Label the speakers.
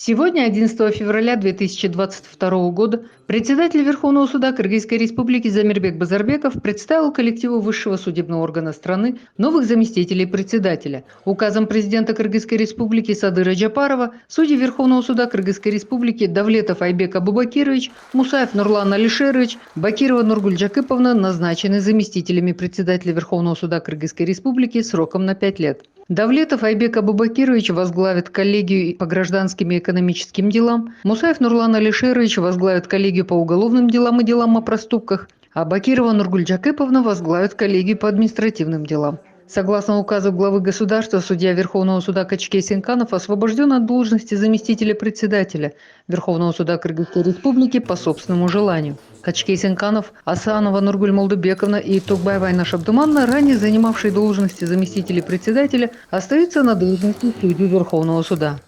Speaker 1: Сегодня, 11 февраля 2022 года, председатель Верховного суда Кыргызской Республики Замирбек Базарбеков представил коллективу высшего судебного органа страны новых заместителей председателя. Указом президента Кыргызской Республики Садыра Джапарова судьи Верховного суда Кыргызской Республики Давлетов Айбек Абубакирович, Мусаев Нурлан Алишерович, Бакирова Нургуль Джакыповна назначены заместителями председателя Верховного суда Кыргызской Республики сроком на 5 лет. Давлетов Айбек Абубакирович возглавит коллегию по гражданским и экономическим делам, Мусаев Нурлан Алишерович возглавит коллегию по уголовным делам и делам о проступках, а Бакирова Нургуль Джакыповна возглавит коллегию по административным делам. Согласно указу главы государства, судья Верховного суда Качкей Сенканов освобожден от должности заместителя председателя Верховного суда Кыргызской Республики по собственному желанию. Качкей Сенканов, Асанова Нургуль Молдубековна и Токбаева Айнаш Абдуманна, ранее занимавшие должности заместителей председателя, остаются на должности судью Верховного суда.